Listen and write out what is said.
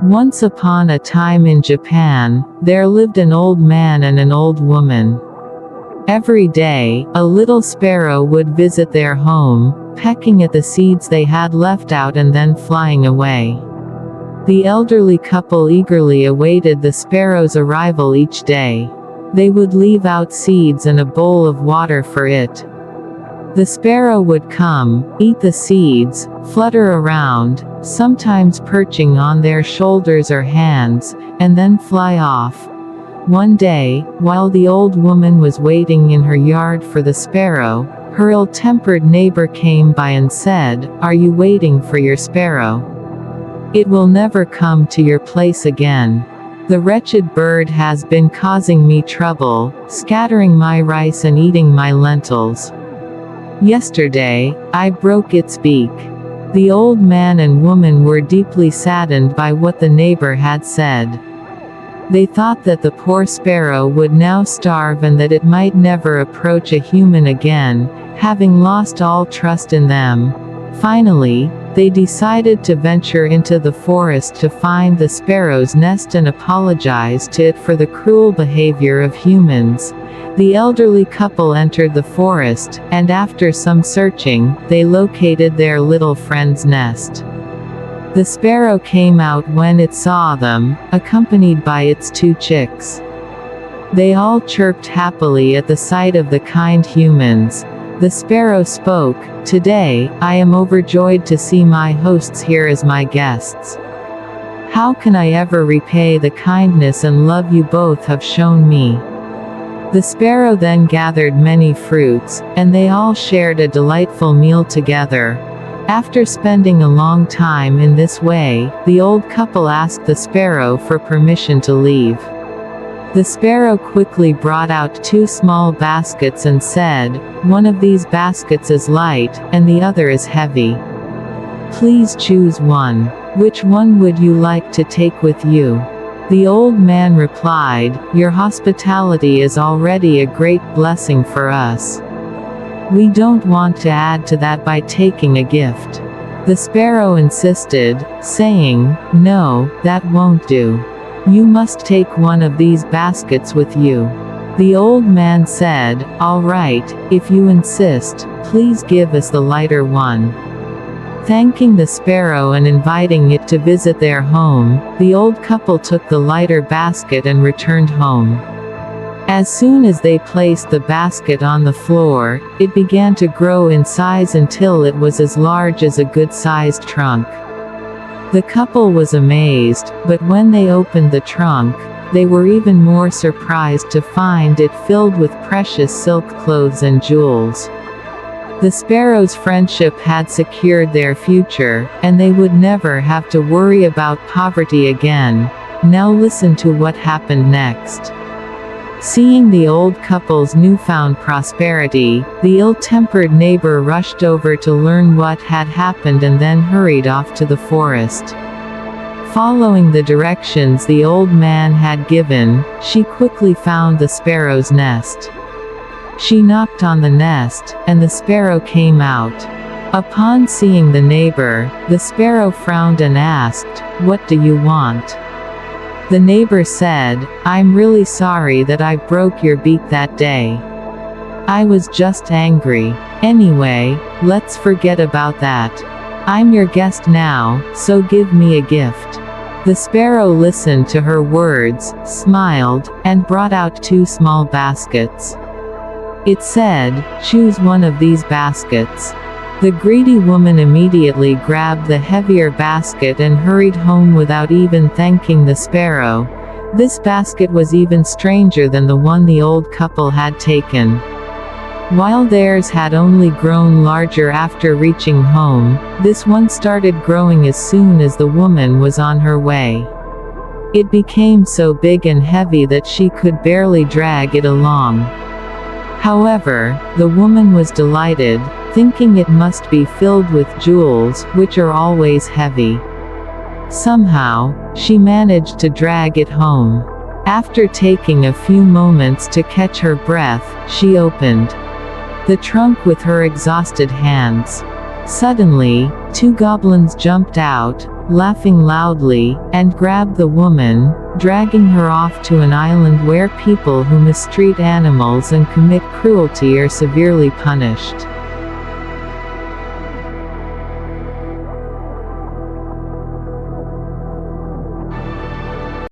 Once upon a time in Japan, there lived an old man and an old woman. Every day, a little sparrow would visit their home, pecking at the seeds they had left out and then flying away. The elderly couple eagerly awaited the sparrow's arrival each day. They would leave out seeds and a bowl of water for it. The sparrow would come, eat the seeds, flutter around, sometimes perching on their shoulders or hands, and then fly off. One day, while the old woman was waiting in her yard for the sparrow, her ill-tempered neighbor came by and said, "Are you waiting for your sparrow? It will never come to your place again. The wretched bird has been causing me trouble, scattering my rice and eating my lentils. Yesterday, I broke its beak." The old man and woman were deeply saddened by what the neighbor had said. They thought that the poor sparrow would now starve and that it might never approach a human again, having lost all trust in them. Finally, they decided to venture into the forest to find the sparrow's nest and apologize to it for the cruel behavior of humans. The elderly couple entered the forest, and after some searching, they located their little friend's nest. The sparrow came out when it saw them, accompanied by its 2 chicks. They all chirped happily at the sight of the kind humans. The sparrow spoke, "Today, I am overjoyed to see my hosts here as my guests. How can I ever repay the kindness and love you both have shown me?" The sparrow then gathered many fruits, and they all shared a delightful meal together. After spending a long time in this way, the old couple asked the sparrow for permission to leave. The sparrow quickly brought out 2 small baskets and said, "One of these baskets is light, and the other is heavy. Please choose one. Which one would you like to take with you?" The old man replied, "Your hospitality is already a great blessing for us. We don't want to add to that by taking a gift." The sparrow insisted, saying, "No, that won't do. You must take one of these baskets with you." The old man said, "All right, if you insist, please give us the lighter one." Thanking the sparrow and inviting it to visit their home, the old couple took the lighter basket and returned home. As soon as they placed the basket on the floor, it began to grow in size until it was as large as a good-sized trunk. The couple was amazed, but when they opened the trunk, they were even more surprised to find it filled with precious silk clothes and jewels. The sparrow's friendship had secured their future, and they would never have to worry about poverty again. Now listen to what happened next. Seeing the old couple's newfound prosperity, the ill-tempered neighbor rushed over to learn what had happened and then hurried off to the forest. Following the directions the old man had given, she quickly found the sparrow's nest. She knocked on the nest, and the sparrow came out. Upon seeing the neighbor, the sparrow frowned and asked, "What do you want?" The neighbor said, "I'm really sorry that I broke your beak that day. I was just angry. Anyway, let's forget about that. I'm your guest now, so give me a gift." The sparrow listened to her words, smiled, and brought out 2 small baskets. It said, "Choose one of these baskets." The greedy woman immediately grabbed the heavier basket and hurried home without even thanking the sparrow. This basket was even stranger than the one the old couple had taken. While theirs had only grown larger after reaching home, this one started growing as soon as the woman was on her way. It became so big and heavy that she could barely drag it along. However, the woman was delighted, thinking it must be filled with jewels, which are always heavy. Somehow, she managed to drag it home. After taking a few moments to catch her breath, she opened the trunk with her exhausted hands. Suddenly, 2 goblins jumped out, laughing loudly, and grabbed the woman, dragging her off to an island where people who mistreat animals and commit cruelty are severely punished.